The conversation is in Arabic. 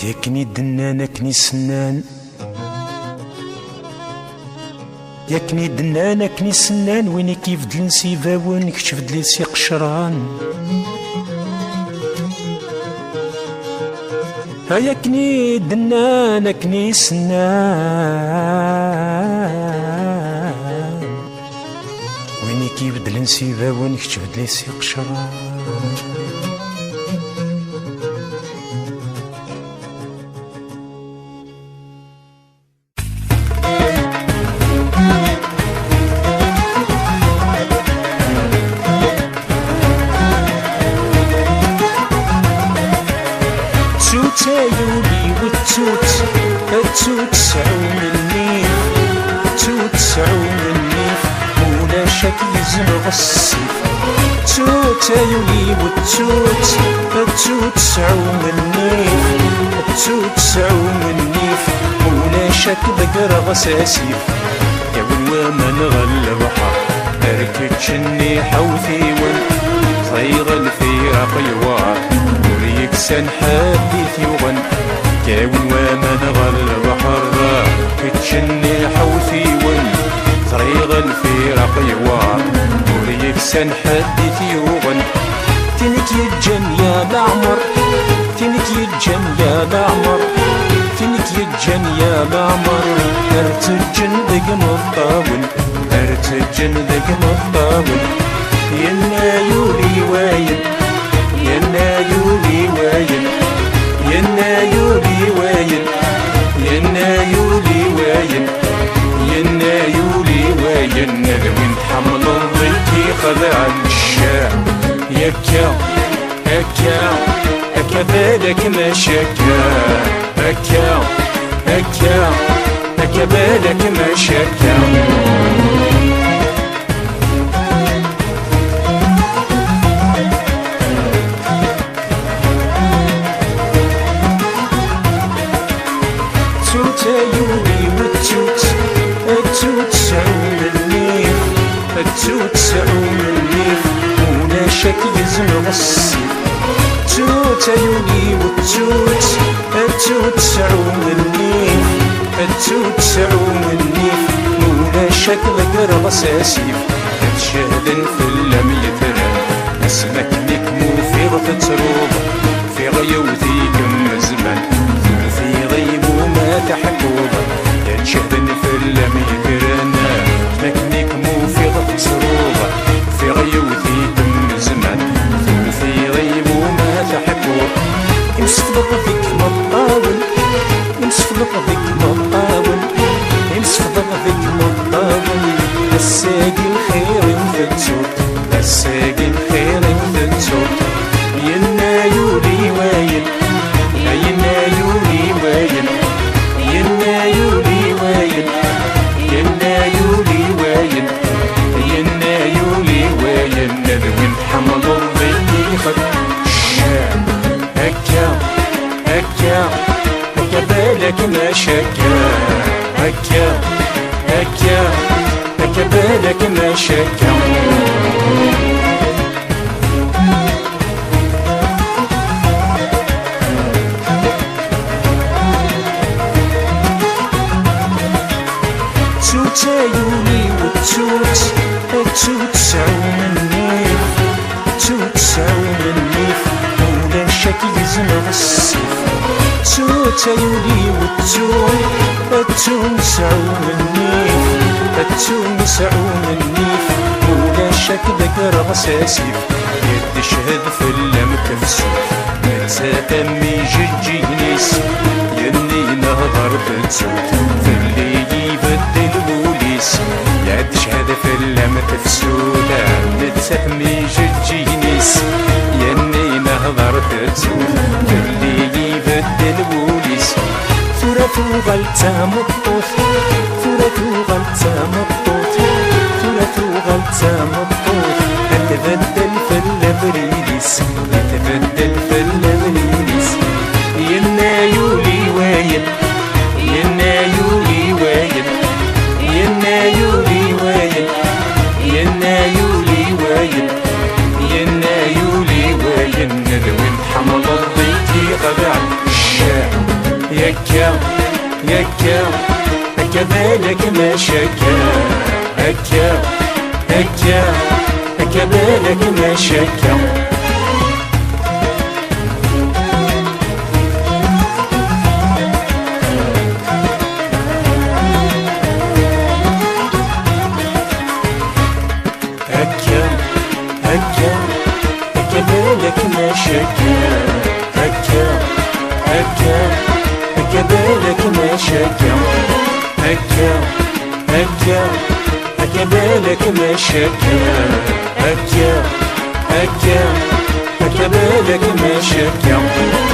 ياكني دنان اكني سنان، ياكني دنان اكني سنان، ويني كيف دلنسي باون كشف دليسي قشران. ياكني دنان اكني سنان، ويني كيف دلنسي باون كشف دليسي قشران. تايولي والتوت التوت سعون النيف، توت سعون النيف مولا شك يزمغ السيف. تايولي والتوت التوت سعون النيف، التوت سعون النيف مولا شك ذكر غساسيف. يا وما نغل بحر تركت شني حوثي صيغ الفراق يوار يكسن حديث يغن. كاون وما نغل بحر كتشني حوثي طريق الفراق يوار يكسن حديث يغن. تنك يجن يا معمر، تنك يجن يا معمر، تنك يجن يا معمر. ارتجن ذق مطاول، ارتجن ذق مطاول. ينا يولي وايد، ينا يولي وايد، ينا يولي وايد، ينا يولي وايد، ينا يولي وايد. نذوين حمل ضيتي خذع الشاع. يكا هكا هكا بالك ما شكا، هكا هكا هكا بالك ما شكا. تايولي والتوت التوت سعون النيف، التوت سعون النيف مولا شك يزمغ السيف. تايولي والتوت التوت سعون النيف، التوت سعون النيف مولا شك ذكر غساسيف. تشهدن في اللم يترى اسمك نكمو في غفة روض في غيوثيكم زمان في غيب وما تحكوض. تشهدن في اللم يترى اسمك نكمو في غفة روض في غيوثيكم زمان في غيب وما تحكوض. يمسك ضغطك مطاول، يمسك ضغطك مطاول، يمسك ضغطك مطاول. الساقي الخير فتوت، الساقي الخير فتوت. ينا يولي وايد، ينا يولي وايد، ينا يولي وايد، ينا يولي وايد، ينا يولي وايد. نذوين حمل الضيق خد الشاع. هكا هكا هكا بالك ما شكا، هكا هكا هكا بالك ما شكا. تايولي والتوت التوت سعون النيف، التوت سعون النيف مولا شك يزمغ السيف. تايولي والتوت التوت سعون النيف، التوت سعون النيف مولا شك ذكر غساسيف. يد شهد في اللم كفسوف مرسى امي ججي نيس. يني نهضر بتسوت في اللي يبدل بوليس. يد شهد في اللم تفسودا متسمي ججي نيس. يني نهضر بتسوت في اللي يبدل بوليس. ثورة غلطة مطوط، ثورة غلطة مطوط، ثورة غلطة مطوط. تبدل في اللبريليس، تبدل في اللبريليس. ينا يولي وايد، ينا يولي وايد، ينا يولي وايد، ينا يولي وايد، ينا يولي وايد. نذوين حمل الضيق غدا الشاع. يكا يكا هكا بالك ما شكا هكا هكا هكا بالك ما شكا هكا هكا هكا بالك ما شكا هكا هكا هكا بالك ما شكا هكا هكا هكا بالك ما شكا هكا هكا هكا بالك ما شكا